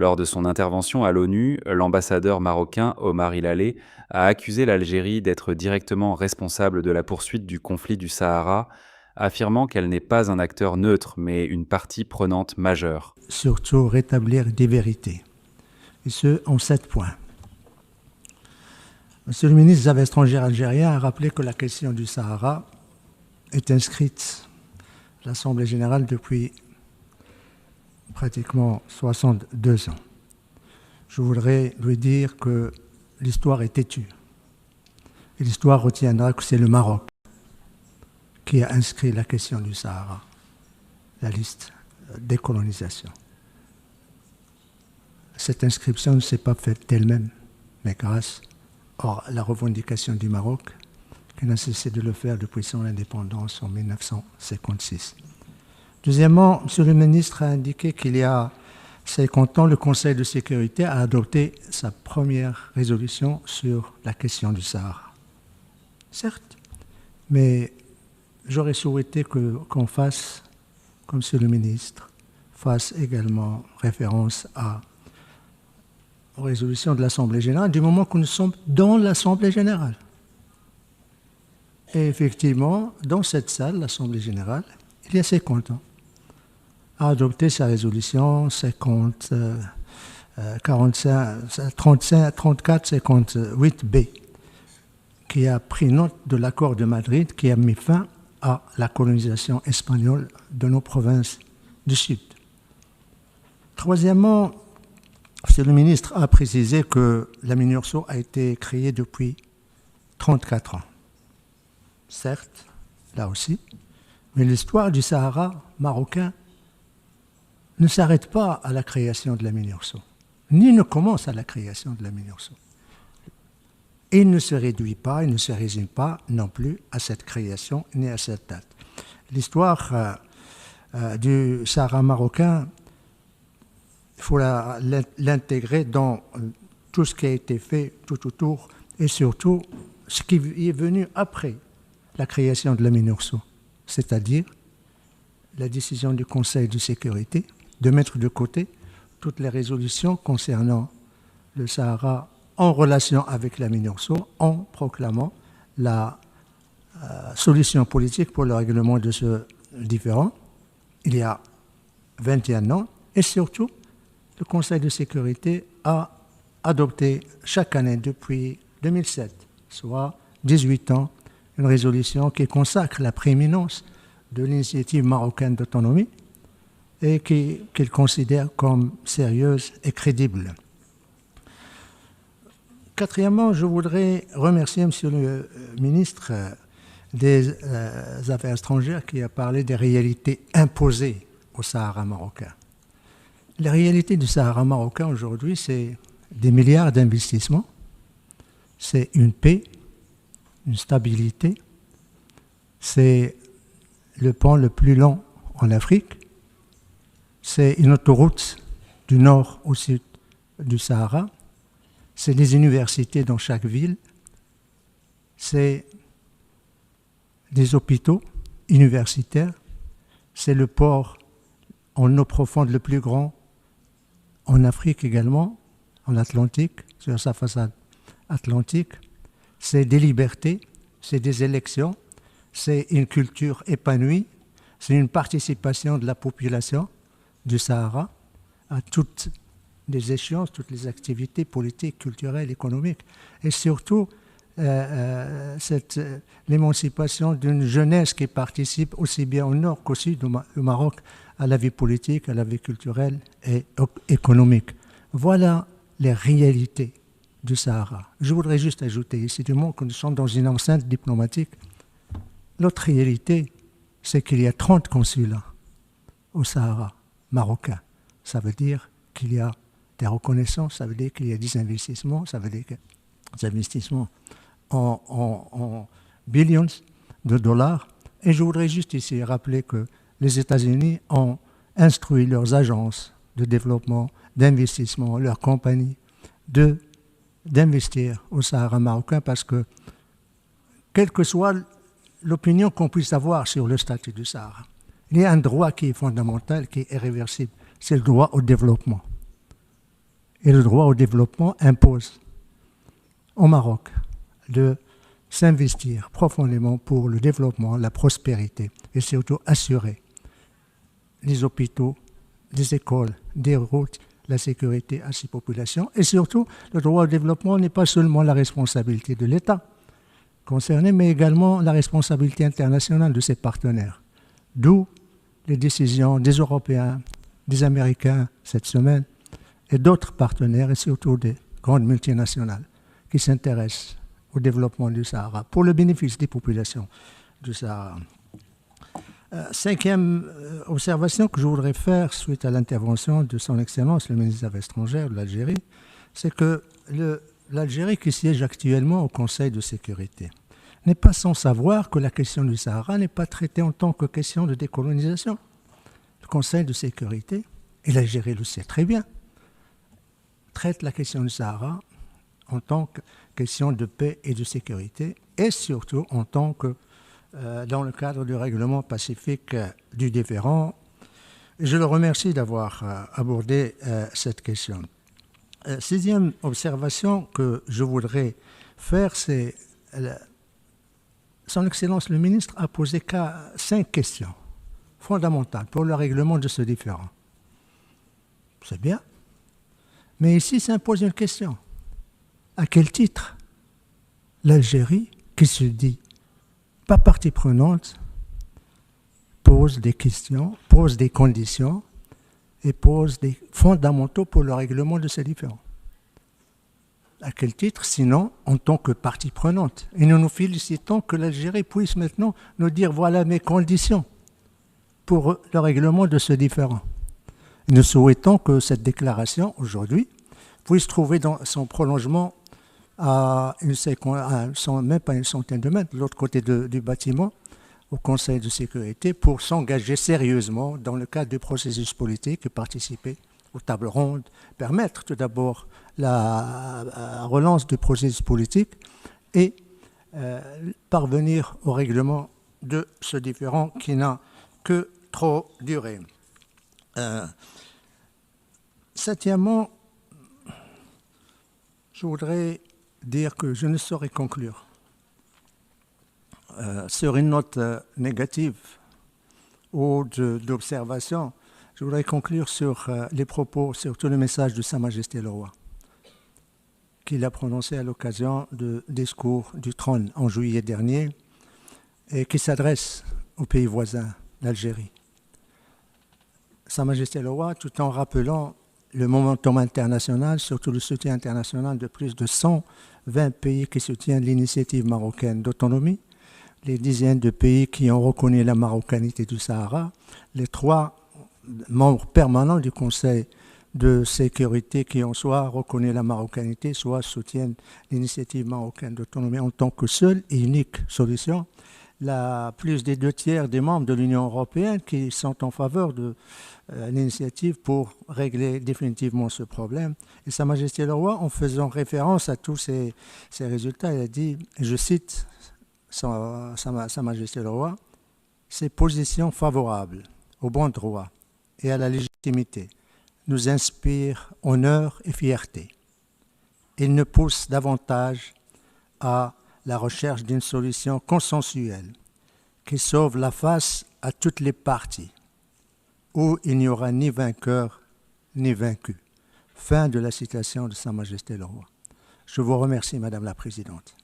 Lors de son intervention à l'ONU, l'ambassadeur marocain Omar Ilalé a accusé l'Algérie d'être directement responsable de la poursuite du conflit du Sahara, affirmant qu'elle n'est pas un acteur neutre, mais une partie prenante majeure. Surtout rétablir des vérités, et ce en 7 points. Monsieur le ministre des Affaires étrangères algérien a rappelé que la question du Sahara est inscrite à l'Assemblée générale depuis pratiquement 62 ans. Je voudrais lui dire que l'histoire est têtue. Et l'histoire retiendra que c'est le Maroc qui a inscrit la question du Sahara, la liste décolonisation. Cette inscription ne s'est pas faite d'elle-même, mais grâce à la revendication du Maroc, qui n'a cessé de le faire depuis son indépendance en 1956. Deuxièmement, M. le ministre a indiqué qu'il y a 50 ans, le Conseil de sécurité a adopté sa première résolution sur la question du Sahara. Certes, mais j'aurais souhaité qu'on fasse, comme M. le ministre, fasse également référence aux résolutions de l'Assemblée générale, du moment que nous sommes dans l'Assemblée générale. Et effectivement, dans cette salle, l'Assemblée générale, il y a 50 ans, a adopté sa résolution 34-58B, qui a pris note de l'accord de Madrid qui a mis fin à la colonisation espagnole de nos provinces du Sud. Troisièmement, M. le ministre a précisé que la MINURSO a été créée depuis 34 ans. Certes, là aussi, mais l'histoire du Sahara marocain ne s'arrête pas à la création de la MINURSO, ni ne commence à la création de la MINURSO. Il ne se réduit pas, il ne se résume pas non plus à cette création ni à cette date. L'histoire du Sahara marocain, il faut l'intégrer dans tout ce qui a été fait tout autour et surtout ce qui est venu après la création de la MINURSO, c'est-à-dire la décision du Conseil de sécurité de mettre de côté toutes les résolutions concernant le Sahara en relation avec la MINURSO en proclamant la solution politique pour le règlement de ce différend il y a 21 ans et surtout le Conseil de sécurité a adopté chaque année depuis 2007, soit 18 ans, une résolution qui consacre la prééminence de l'initiative marocaine d'autonomie et qu'il considère comme sérieuse et crédible. Quatrièmement, je voudrais remercier M. le ministre des Affaires étrangères qui a parlé des réalités imposées au Sahara marocain. La réalité du Sahara marocain aujourd'hui, c'est des milliards d'investissements, c'est une paix, une stabilité, c'est le pont le plus long en Afrique, c'est une autoroute du nord au sud du Sahara, c'est des universités dans chaque ville, c'est des hôpitaux universitaires, c'est le port en eau profonde le plus grand en Afrique également, en Atlantique, sur sa façade atlantique, c'est des libertés, c'est des élections, c'est une culture épanouie, c'est une participation de la population du Sahara à toutes les échéances, toutes les activités politiques, culturelles, économiques, et surtout l'émancipation d'une jeunesse qui participe aussi bien au nord qu'au sud du Maroc à la vie politique, à la vie culturelle et économique. Voilà les réalités du Sahara. Je voudrais juste ajouter ici du moment que nous sommes dans une enceinte diplomatique. L'autre réalité, c'est qu'il y a 30 consulats au Sahara marocain. Ça veut dire qu'il y a des reconnaissances, ça veut dire qu'il y a des investissements, ça veut dire que des investissements en billions de dollars. Et je voudrais juste ici rappeler que les États-Unis ont instruit leurs agences de développement, d'investissement, leurs compagnies, d'investir au Sahara marocain parce que, quelle que soit l'opinion qu'on puisse avoir sur le statut du Sahara, il y a un droit qui est fondamental, qui est irréversible, c'est le droit au développement. Et le droit au développement impose au Maroc de s'investir profondément pour le développement, la prospérité et surtout assurer les hôpitaux, les écoles, des routes, la sécurité à ces populations. Et surtout, le droit au développement n'est pas seulement la responsabilité de l'État concerné, mais également la responsabilité internationale de ses partenaires. D'où les décisions des Européens, des Américains cette semaine, et d'autres partenaires, et surtout des grandes multinationales, qui s'intéressent au développement du Sahara, pour le bénéfice des populations du Sahara. Cinquième observation que je voudrais faire suite à l'intervention de son Excellence, le ministre des Affaires étrangères de l'Algérie, c'est que l'Algérie, qui siège actuellement au Conseil de sécurité, n'est pas sans savoir que la question du Sahara n'est pas traitée en tant que question de décolonisation. Le Conseil de sécurité, et l'Algérie le sait très bien, traite la question du Sahara en tant que question de paix et de sécurité, et surtout en tant que, dans le cadre du règlement pacifique du différend. Et je le remercie d'avoir abordé cette question. Sixième observation que je voudrais faire, c'est Son Excellence le ministre a posé 5 questions fondamentales pour le règlement de ce différend. C'est bien. Mais ici s'impose une question. À quel titre l'Algérie, qui se dit pas partie prenante, pose des questions, pose des conditions et pose des fondamentaux pour le règlement de ces différends? À quel titre, sinon, en tant que partie prenante? Et nous nous félicitons que l'Algérie puisse maintenant nous dire voilà mes conditions pour le règlement de ce différend. Nous souhaitons que cette déclaration, aujourd'hui, puisse trouver dans son prolongement à même pas une centaine de mètres, de l'autre côté du bâtiment, au Conseil de sécurité, pour s'engager sérieusement dans le cadre du processus politique et participer aux tables rondes, permettre tout d'abord la relance du processus politique et parvenir au règlement de ce différend qui n'a que trop duré. Septièmement, je voudrais dire que je ne saurais conclure sur une note négative ou d'observation. Je voudrais conclure sur les propos, surtout le message de Sa Majesté le Roi, qu'il a prononcé à l'occasion du discours du trône en juillet dernier et qui s'adresse aux pays voisins, l'Algérie. Sa Majesté le Roi, tout en rappelant le momentum international, surtout le soutien international de plus de 120 pays qui soutiennent l'initiative marocaine d'autonomie, les dizaines de pays qui ont reconnu la marocanité du Sahara, les 3 membres permanents du Conseil de sécurité qui ont soit reconnu la marocanité, soit soutiennent l'initiative marocaine d'autonomie en tant que seule et unique solution. Plus des 2/3 des membres de l'Union européenne qui sont en faveur de l'initiative pour régler définitivement ce problème. Et Sa Majesté le Roi, en faisant référence à tous ces résultats, il a dit, je cite Sa Majesté le Roi, « Ces positions favorables au bon droit et à la légitimité nous inspirent honneur et fierté. Ils nous poussent davantage à la recherche d'une solution consensuelle qui sauve la face à toutes les parties, où il n'y aura ni vainqueur ni vaincu. » Fin de la citation de Sa Majesté le Roi. Je vous remercie, Madame la Présidente.